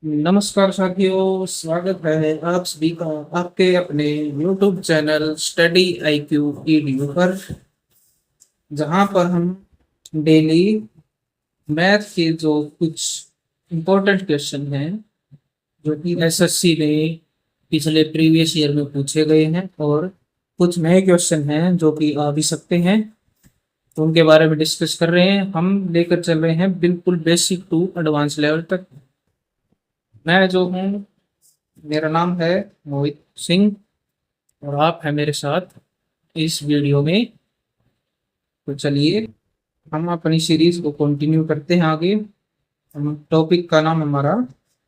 नमस्कार साथियों, स्वागत है आप सभी का आपके अपने YouTube channel study IQ EDU पर, जहां पर हम डेली मैथ के जो कुछ इम्पोर्टेंट क्वेश्चन हैं जो कि एसएससी में पिछले प्रीवियस ईयर में पूछे गए हैं और कुछ नए क्वेश्चन हैं जो कि आ भी सकते हैं, तो उनके बारे में डिस्कस कर रहे हैं। हम लेकर चल रहे हैं बिल्कुल बेसिक टू एडवांस लेवल तक। मैं जो हूँ, मेरा नाम है मोहित सिंह और आप हैं मेरे साथ इस वीडियो में। तो चलिए हम अपनी सीरीज को कंटिन्यू करते हैं आगे। हम टॉपिक का नाम हमारा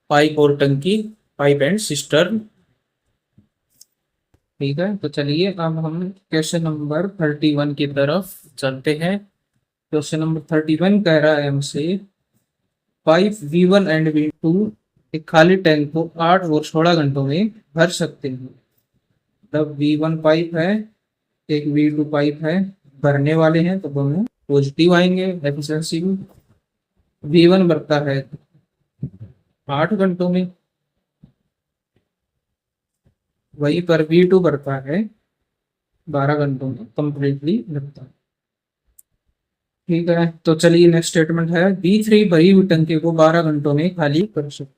पाइप और टंकी, पाइप एंड सिस्टर्न। ठीक है, तो चलिए अब हम क्वेश्चन नंबर 31 की तरफ चलते हैं। क्वेश्चन नंबर 31 कह रहा है हमसे, पाइप V1 एंड V2 एक खाली टैंक को 8 और 16 घंटों में भर सकते हैं। मतलब V1 पाइप है, एक V2 पाइप है, भरने वाले हैं तो दोनों पॉजिटिव आएंगे एफिशिएंसी में। V1 भरता है 8 घंटों में, वहीं पर V2 भरता है 12 घंटों में, कंप्लीटली भरता है। ठीक है, तो चलिए नेक्स्ट स्टेटमेंट है, V3 भरी हुई टंकी को 12 घंटों में खाली कर सकता है।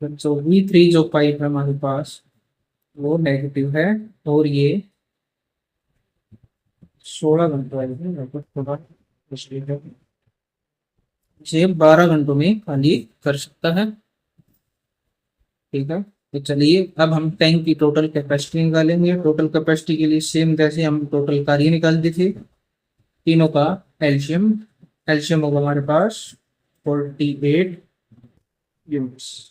तो V3 जो पाइप है हमारे पास वो नेगेटिव है और ये 16 घंटों आएगी, थोड़ा इसे 12 घंटों में खाली कर सकता है। ठीक है, तो चलिए अब हम टैंक की टोटल कैपेसिटी निकालेंगे। टोटल कैपेसिटी के लिए सेम जैसे हम टोटल कार्य निकालते थे, तीनों का एलसीएम। एलसीएम होगा हमारे पास 48 यूनिट्स।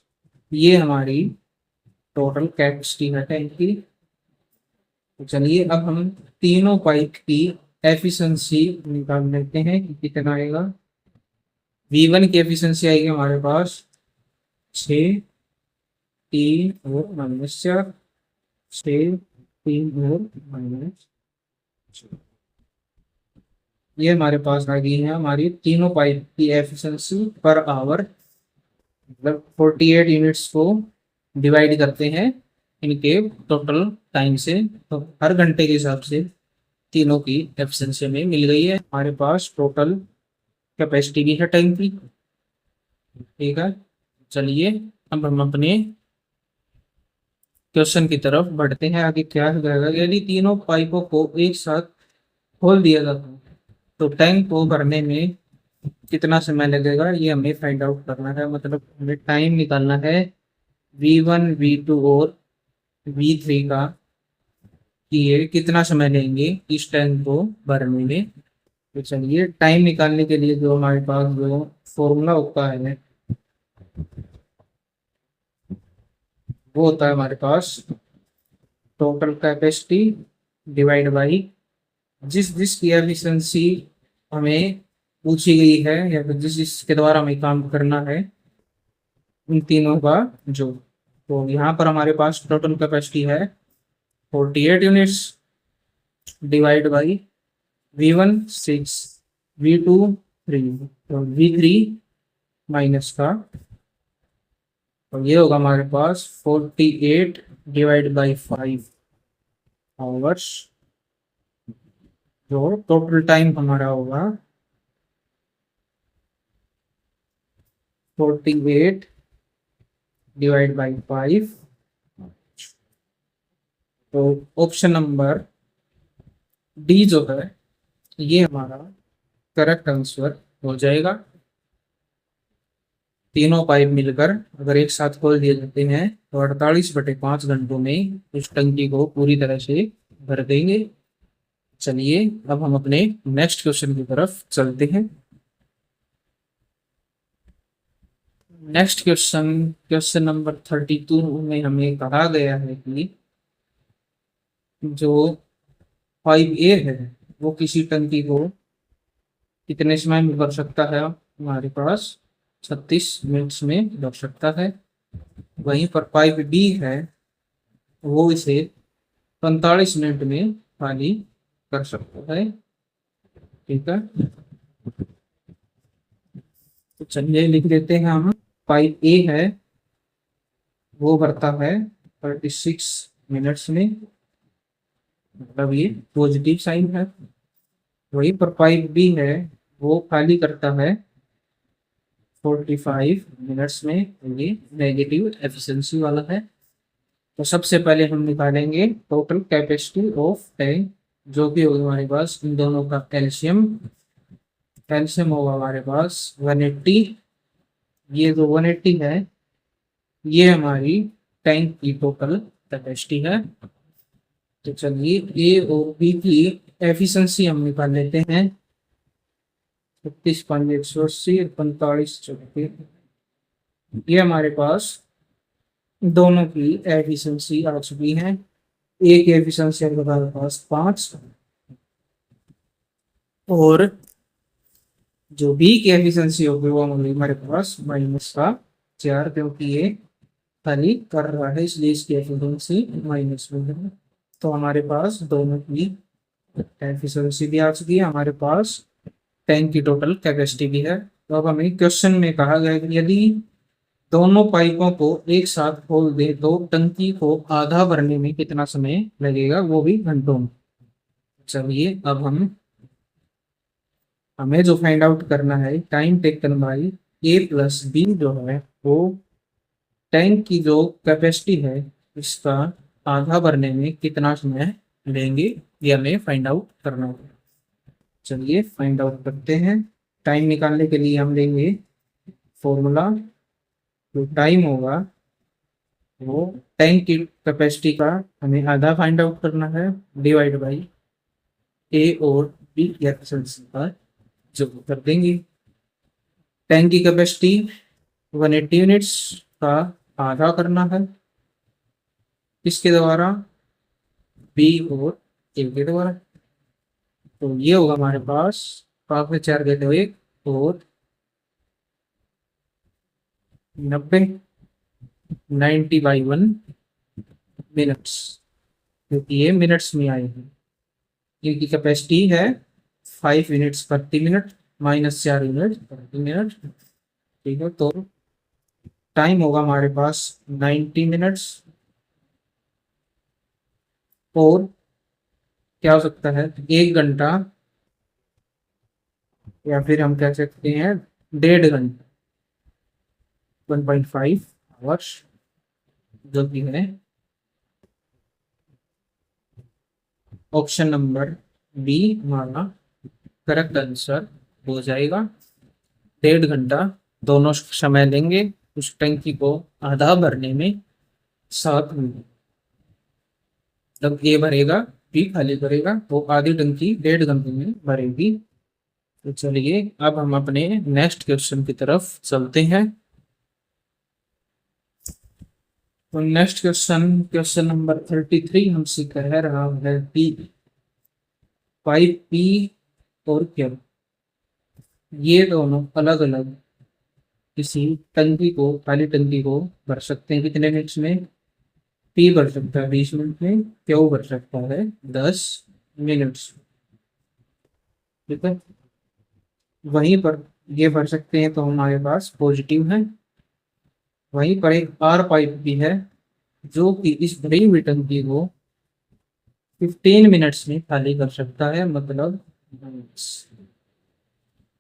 ये हमारी टोटल कैपेसिटी है टैंक की। तो चलिए अब हम तीनों पाइप की एफिशिएंसी निकाल लेते हैं कि कितना आएगा। V1 की एफिशिएंसी आएगी हमारे पास 6, 3 और -4, 6, 3 और -4। ये हमारे पास आ गई है हमारी तीनों पाइप की एफिशिएंसी पर आवर। मतलब 48 यूनिट्स को डिवाइड करते हैं इनके टोटल टाइम से, तो हर घंटे के हिसाब से तीनों की एफिशिएंसी में मिल गई है। हमारे पास टोटल कैपेसिटी भी है टैंक की। ठीक है, चलिए अब हम अपने क्वेश्चन की तरफ बढ़ते हैं। आगे क्या रहेगा, यदि तीनों पाइपों को एक साथ खोल दिया जाता है तो टैंक को भरने में कितना समय लगेगा, ये हमें फाइंड आउट करना है। मतलब हमें टाइम निकालना है V1, V2 और V3 का, कि ये कितना समय लेंगे इस टैंक को भरने में। तो चलिए टाइम निकालने के लिए जो हमारे पास जो फॉर्मूला होता है वो होता है हमारे पास टोटल कैपेसिटी डिवाइड बाई जिस जिसकी एफिशिएंसी हमें पूछी गई है या फिर जिस जिसके द्वारा हमें काम करना है, उन तीनों का जो। तो यहाँ पर हमारे पास टोटल कैपेसिटी है 48 units divide by V1 6, V2 3, तो V3 माइनस का, और ये होगा हमारे पास 48 डिवाइड बाई 5 आवर्स। जो टोटल टाइम हमारा होगा 48 डिवाइड बाई 5। तो ऑप्शन नंबर डी जो है ये हमारा करेक्ट आंसर हो जाएगा। तीनों पाइप मिलकर अगर एक साथ खोल दिए जाते हैं तो 48/5 घंटों में उस टंकी को पूरी तरह से भर देंगे। चलिए अब हम अपने नेक्स्ट क्वेश्चन की तरफ चलते हैं। नेक्स्ट क्वेश्चन, क्वेश्चन नंबर 32 में हमें कहा गया है कि जो पाइप ए है वो किसी टंकी को कितने समय में भर सकता है, हमारे पास 36 मिनट्स में भर सकता है। वहीं पर पाइप बी है वो इसे 45 मिनट में खाली कर सकता है। ठीक है, तो चलिए लिख देते हैं हम। पाइप ए है वो भरता है 36 मिनट्स में, मतलब ये पॉजिटिव साइन है। वही पर पाइप बी है, वो खाली करता है 45 मिनट्स में, ये नेगेटिव एफिशिएंसी वाला है। तो सबसे पहले हम निकालेंगे टोटल कैपेसिटी ऑफ टैंक, जो कि होगा हमारे पास इन दोनों का कैल्शियम। कैल्शियम होगा हमारे पास 180। ये जो 180 है, ये हमारी टैंक की टोटल कैपेसिटी है। तो चलिए ए और बी की एफिशिएंसी हम निकाल लेते हैं। 36 5 180 45 ये हमारे पास दोनों की एफिशिएंसी आ चुकी है। ए की एफिशिएंसी हमारे पास 5, और जो बी की एफिशिएंसी होगी वो होगी हमारे पास -4, क्योंकि ये खाली कर रहा है, इसलिए इसकी एफिशिएंसी -1 है। तो हमारे पास दोनों की एफिशिएंसी भी आ चुकी है, हमारे पास टैंक की टोटल कैपेसिटी भी है। तो अब हमें क्वेश्चन में कहा गया है कि यदि दोनों पाइपों को एक साथ खोल दे तो टंकी को आधा भरने में कितना समय लगेगा, वो भी घंटों में। चलिए अब हमें जो फाइंड आउट करना है, time taken by A plus B जो है, वो टैंक की जो कैपेसिटी है इसका आधा भरने में कितना समय लेंगे, ये हमें फाइंड आउट करना होगा। चलिए फाइंड आउट करते हैं। टाइम निकालने के लिए हम लेंगे फॉर्मूला। जो टाइम होगा वो टैंक की कैपेसिटी का हमें आधा फाइंड आउट करना है, डिवाइड बाई ए और बी की एफिशिएंसी का जो कर देंगे। टैंक की कैपेसिटी 180 यूनिट्स का आधा करना है, इसके द्वारा बी और ए के द्वारा। तो ये होगा हमारे पास 5 में 4 गए 1 और 90, 90/1 मिनट्स, क्योंकि ये मिनट्स में आएगी। इनकी कैपेसिटी है 5 यूनिट्स प्रति मिनट, -4 यूनिट प्रति मिनट। ठीक है, तो टाइम होगा हमारे पास 90 मिनट्स, और क्या हो सकता है 1 घंटा, या फिर हम कह सकते हैं 1.5 घंटा, 1.5 आवर्स, जो कि है ऑप्शन नंबर बी हमारा करेक्ट आंसर हो जाएगा। 1.5 घंटा दोनों समय लेंगे उस टंकी को आधा भरने में। 7 मिनट जब ए भरेगा बी खाली करेगा, तो आधी टंकी 1.5 घंटे में भरेगी। तो चलिए अब हम अपने नेक्स्ट क्वेश्चन की तरफ चलते हैं। तो नेक्स्ट क्वेश्चन नंबर 33 हमसे कह रहा है कि पाइप पी और क्यू, ये दोनों अलग अलग किसी टंकी को, खाली टंकी को भर सकते हैं कितने मिनट्स में। पी भर सकता है 20 मिनट में, क्यू भर सकता है 10 मिनट्स। ठीक है, वहीं पर ये भर सकते हैं तो हमारे पास पॉजिटिव है। वहीं पर एक आर पाइप भी है, जो कि इस भरी हुई टंकी को 15 मिनट्स में खाली कर सकता है, मतलब।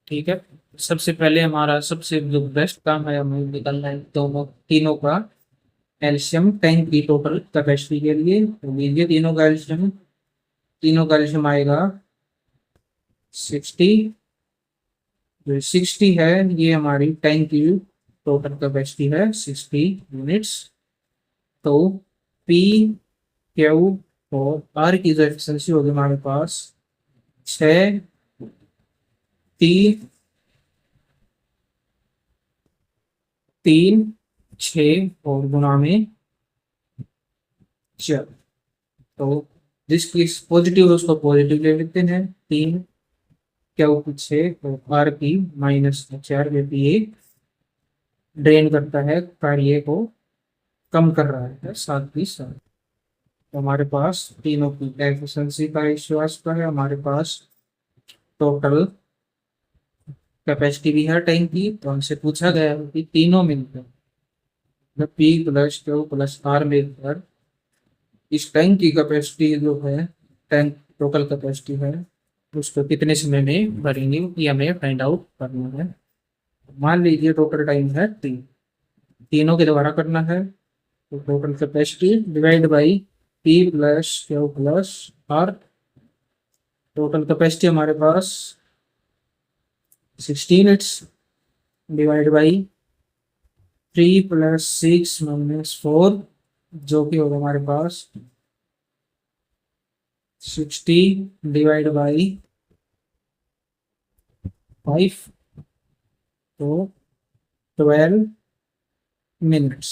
ठीक है, सबसे पहले हमारा सबसे जो बेस्ट काम है, हमें निकालना है दोनों तीनों का एल्शियम टैंक की टोटल कैपेसिटी के लिए। तो लीजिए तीनों का एल्शियम आएगा 60। जो 60 है, ये हमारी टैंक की टोटल कैपेसिटी है 60 यूनिट्स। तो पी क्यू और आर की जो एफिशिएंसी होगी हमारे पास 6 3 3 6 और गुणा में 4। तो जिसकी पॉजिटिव है उसको पॉजिटिव ले लेते हैं, 3 क्यू की 6 और आर की -4, क्योंकि ये ड्रेन करता है कार्य को, कम कर रहा है 7 तो हमारे पास तीनों की एफिशिएंसी का रेशियो आता है। हमारे पास टोटल कैपेसिटी भी है टैंक की, तो हमसे पूछा गया है कि तीनों मिलकर P plus Q plus R लेकर इस टैंक की कैपेसिटी जो है, टैंक टोटल कैपेसिटी है, उसको कितने समय में भरेंगे ये हमें फाइंड आउट करना है। मान लीजिए टोटल टाइम है 3, तीनों के द्वारा करना है। तो total capacity divide by P plus Q plus R. Total capacity हमारे पास 16 units divide by 3 plus 6 minus 4, जो कि होगा हमारे पास 60 डिवाइड बाई 5, तो 12 मिनट्स।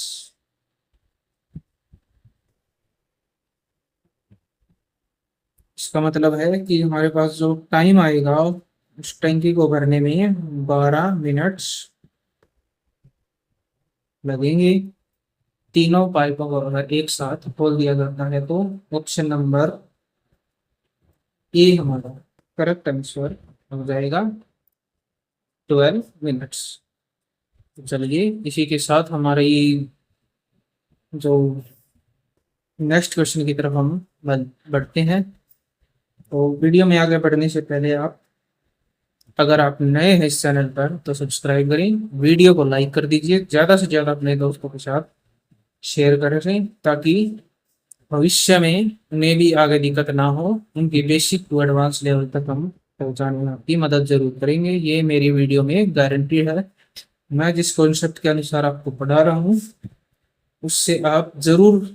इसका मतलब है कि हमारे पास जो टाइम आएगा उस टैंकी को भरने में 12 मिनट्स लगेंगे। तीनों पाइपों को अगर एक साथ खोल दिया जाता है तो ऑप्शन नंबर ए हमारा करेक्ट आंसर हो जाएगा 12 मिनट्स। तो चलिए इसी के साथ हमारा ये जो नेक्स्ट क्वेश्चन की तरफ हम बढ़ते हैं। तो वीडियो में आगे बढ़ने से पहले आप, अगर आप नए हैं इस चैनल पर तो सब्सक्राइब करें, वीडियो को लाइक कर दीजिए, ज़्यादा से ज़्यादा अपने दोस्तों के साथ शेयर करें ताकि भविष्य में उन्हें भी आगे दिक्कत ना हो। उनकी बेसिक टू एडवांस लेवल तक हम पहुंचाने में आपकी मदद जरूर करेंगे, ये मेरी वीडियो में गारंटी है। मैं जिस कॉन्सेप्ट के अनुसार आपको पढ़ा रहा हूँ उससे आप जरूर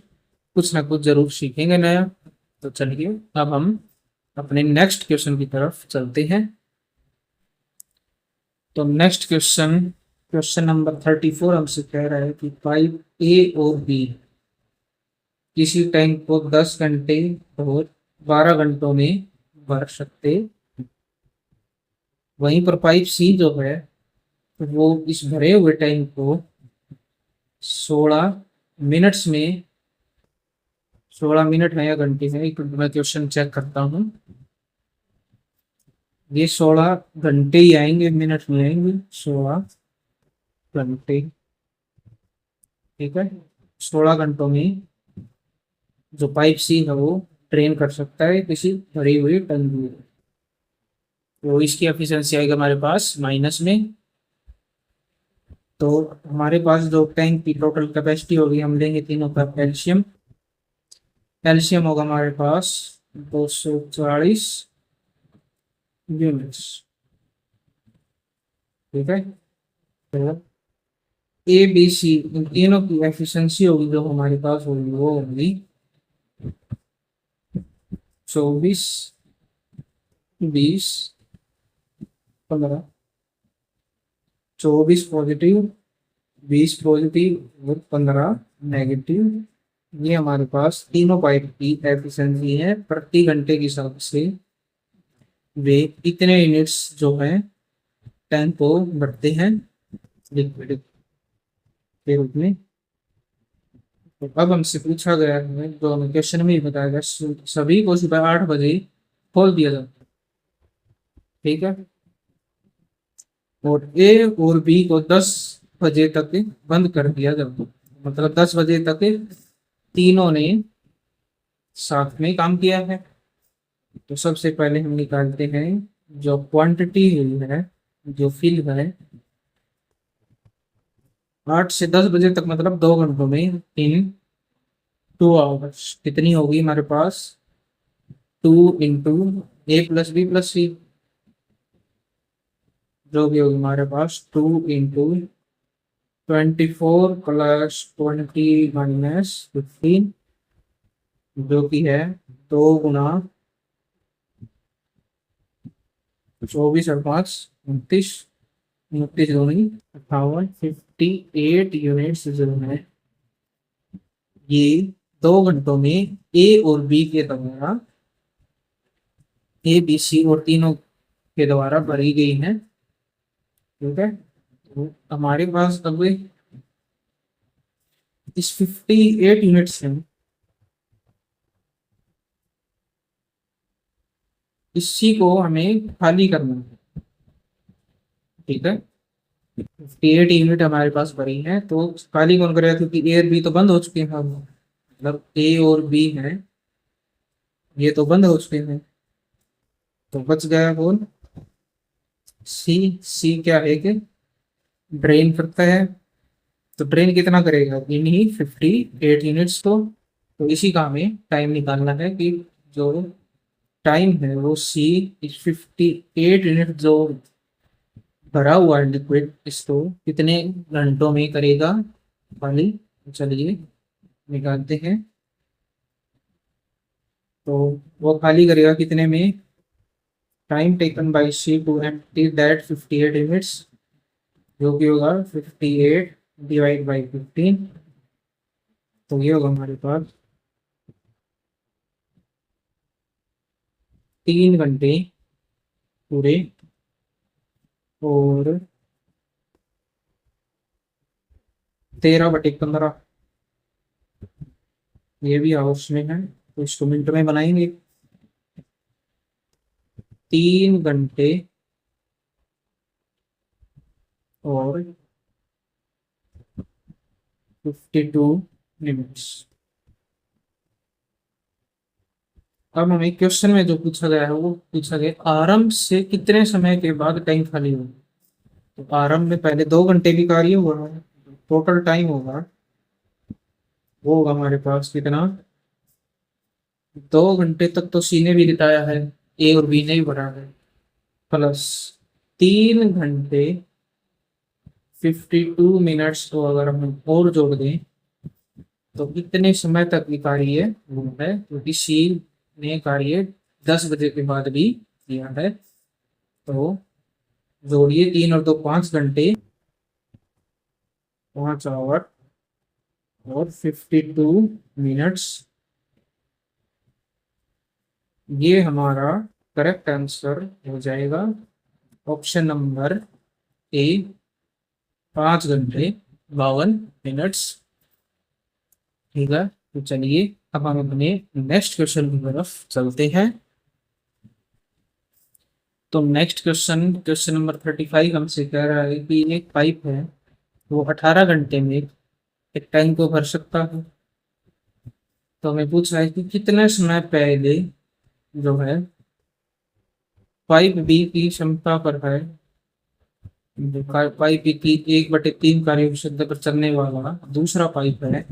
कुछ ना कुछ जरूर सीखेंगे नया। तो चलिए अब हम अपने नेक्स्ट क्वेश्चन की तरफ चलते हैं। तो नेक्स्ट क्वेश्चन, क्वेश्चन नंबर 34 हमसे कह रहा है कि पाइप ए और बी किसी टैंक को 10 घंटे और 12 घंटों में भर सकते, वहीं पर पाइप सी जो है वो इस भरे हुए टैंक को 16 मिनट्स में, 16 मिनट है या घंटे है, एक मैं क्वेश्चन चेक करता हूँ। ये 16 घंटे ही आएंगे, मिनट में आएंगे 16 घंटे। ठीक है, 16 घंटों में जो पाइप सी है वो ड्रेन कर सकता है किसी भरी हुई टंकी में। तो इसकी एफिशिएंसी आएगी हमारे पास माइनस में। तो हमारे पास जो टैंक की टोटल कैपेसिटी होगी, हम लेंगे तीनों का कैल्शियम। कैल्शियम होगा हमारे पास 240 यूनिट्स। ठीक है, तो ए बी सी इन तीनों की एफिशिएंसी होगी जो हमारे पास होगी वो होगी 24, 20, 15। 24 पॉजिटिव, 20 पॉजिटिव और 15 नेगेटिव। ये हमारे पास तीनों पाइप की एफिशिएंसी है प्रति घंटे के हिसाब से। वे इतने यूनिट्स जो है टैंक को भरते हैं लिक्विड के रूप में। तो अब हमसे पूछा गया है, जो हमें क्वेश्चन में ही बताया गया, सभी को सुबह 8 बजे खोल दिया जाता है। ठीक है, और ए और बी को 10 बजे तक बंद कर दिया जाता है। मतलब 10 बजे तक तीनों ने साथ में काम किया है। तो सबसे पहले हम निकालते हैं जो क्वांटिटी है, जो फिल है 8 से 10 बजे तक, मतलब 2 घंटों में, इन 2 आवर्स कितनी होगी हमारे पास 2 इंटू ए प्लस बी प्लस सी, जो भी होगी हमारे पास 2 इंटू 24 प्लस 20 माइनस 15, जो कि है 2 गुना 24 और 5 29, 29 दूनी 58, 58 यूनिट्स जो है ये 2 घंटों में ए और बी के द्वारा, ए बी सी और तीनों के द्वारा भरी गई है। ठीक है, तो हमारे पास अब इस 58 यूनिट्स हैं, इसी को हमें खाली करना है। ठीक है, 58 यूनिट हमारे पास भरी है, तो खाली कौन करेगा, क्योंकि ए और बी तो बंद हो चुके हैं, अब मतलब ए और बी है, ये तो बंद हो चुके हैं, तो बच गया कौन, सी। सी क्या है कि ड्रेन करता है, तो ड्रेन कितना करेगा, इन्हीं 58 यूनिट्स को। तो इसी का हमें टाइम निकालना है कि जो टाइम है वो सी इस 58 यूनिट जो भरा हुआ है लिक्विड, इसको कितने घंटों में करेगा खाली। चलिए निकालते हैं। तो वो खाली करेगा कितने में, time taken by C to empty that 58 units, जो कि होगा 58 डिवाइड बाई 15। तो ये होगा हमारे पास 3 घंटे पूरे, और 13/15 ये भी हाउस में है, तो इसको मिनट में बनाएंगे। 3 घंटे और 52 मिनट्स। अब हमें क्वेश्चन में जो पूछा गया है वो पूछा गया आरंभ से कितने समय के बाद टैंक खाली होगा। तो आरंभ में पहले 2 घंटे भी कार्य हुआ है, टोटल टाइम होगा वो होगा हमारे पास कितना, 2 घंटे तक तो सी ने भी बिताया है, ए और बी ने भी भरा है, प्लस 3 घंटे 52 मिनट्स को अगर हम और जोड़ दें, तो कितने समय तक ये कार्य वो है, क्योंकि सी ने कार्य 10 बजे के बाद भी किया है। तो जोड़िए 3 और 2 5 घंटे, 5 आवर और 52 मिनट्स। ये हमारा करेक्ट आंसर हो जाएगा ऑप्शन नंबर ए, 5 घंटे 52 मिनट्स। ठीक है, तो चलिए अब हम अपने नेक्स्ट क्वेश्चन की तरफ चलते हैं। तो नेक्स्ट क्वेश्चन, क्वेश्चन नंबर 35 हमसे कह रहा है कि एक पाइप है, वो 18 घंटे में एक टैंक को भर सकता है। तो हमें पूछ रहा है कि कितने समय पहले जो है पाइप बी की क्षमता पर है, पाइप बी की 1/3 कार्यक्षमता पर चलने वाला दूसरा पाइप है,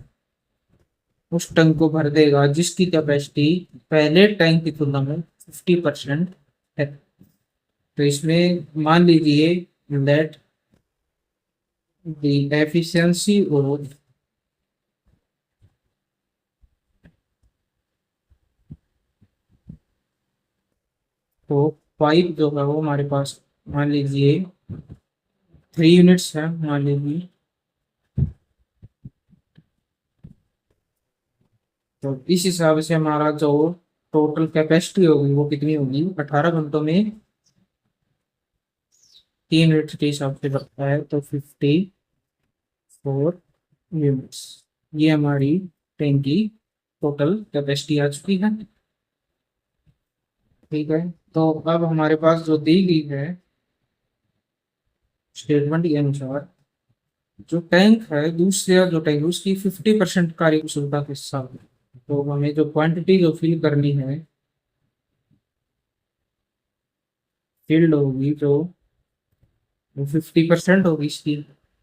उस टैंक को भर देगा जिसकी कैपेसिटी पहले टैंक की तुलना में 50% है। तो इसमें मान लीजिए दैट द एफिशिएंसी ऑफ तो पाइप जो है वो हमारे पास मान लीजिए 3 यूनिट्स है, मान लीजिए। तो इस हिसाब से हमारा जो टोटल कैपेसिटी होगी वो कितनी होगी, 18 घंटों में 3 यूनिट के हिसाब से बढ़ता है, तो 54 यूनिट्स। ये हमारी ट्रेन की टोटल कैपेसिटी आ चुकी है। ठीक है, तो अब हमारे पास जो दी गई है स्टेटमेंट के अनुसार, जो टैंक है दूसरा जो टैंक उसकी 50% कार्य कुशलता के साथ, तो हमें जो क्वांटिटी जो फिल करनी है, फील्ड होगी जो 50% होगी इसकी,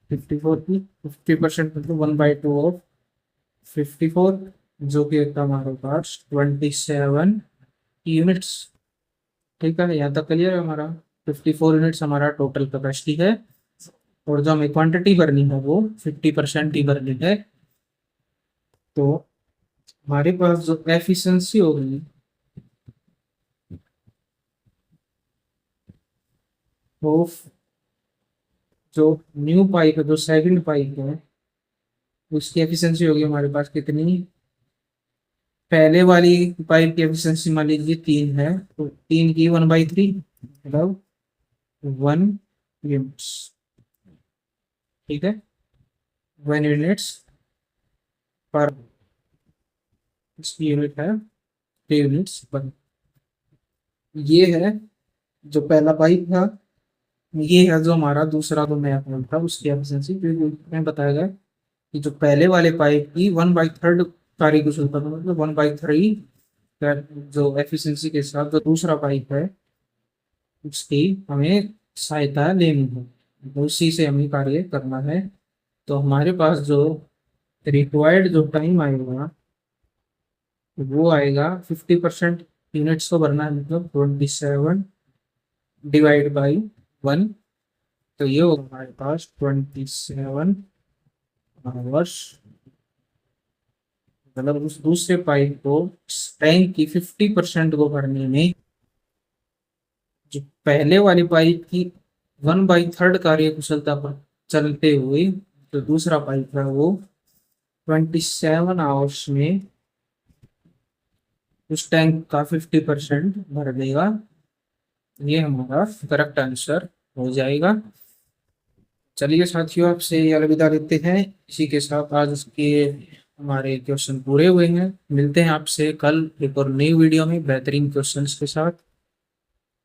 54 की 50% मतलब 1/2 ऑफ 54, जो कि होता है हमारे पास 27 यूनिट्स। ठीक है, यहाँ तक क्लियर है हमारा। 54 यूनिट्स हमारा टोटल कैपेसिटी है, और जो हमें क्वांटिटी भरनी है वो 50% ही भरनी है। तो हमारे पास जो एफिशिएंसी होगी वो, जो न्यू पाइप है, जो सेकंड पाइप है, उसकी एफिशिएंसी होगी हमारे पास कितनी, पहले वाली पाइप की एफिशिएंसी मान लीजिए 3 है, तो 3 की 1/3 मतलब 1 यूनिट्स। ठीक है, 1 यूनिट्स पर इसकी यूनिट है 3 यूनिट्स पर। ये है जो पहला पाइप था, ये है जो हमारा दूसरा जो नया पॉइंट था उसकी एफिशिएंसी, क्योंकि मैं बताएगा कि जो पहले वाले पाइप की 1/3 कार्यकुशलता, मतलब 1/3 का जो एफिशिएंसी के साथ जो दूसरा पाइप है उसकी हमें सहायता लेनी है, तो उसी से हमें कार्य करना है। तो हमारे पास जो रिक्वायर्ड जो टाइम आएगा वो आएगा 50%। यूनिट्स को भरना है, मतलब 27 डिवाइड बाई 1, तो ये होगा हमारे पास 27 आवर्स। मतलब उस दूसरे पाइप को टैंक की 50% को भरने में जो पहले वाली पाइप की 1/3 कार्य कुशलता पर चलते हुए जो दूसरा पाइप है वो 27 आवर्स में उस टैंक का 50% भर देगा। ये हमारा करेक्ट आंसर हो जाएगा। चलिए साथियों, आपसे अलविदा लेते हैं। इसी के साथ आज के हमारे क्वेश्चन पूरे हुए हैं। मिलते हैं आपसे कल एक और नई वीडियो में बेहतरीन क्वेश्चंस के साथ।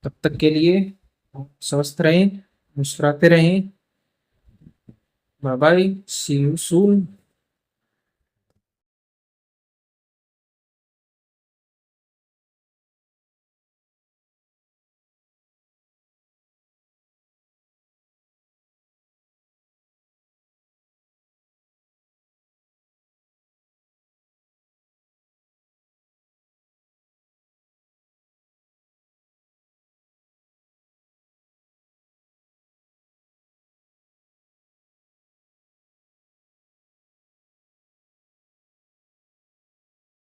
तब तक के लिए स्वस्थ रहें, मुस्कुराते रहें। Bye bye, see you soon.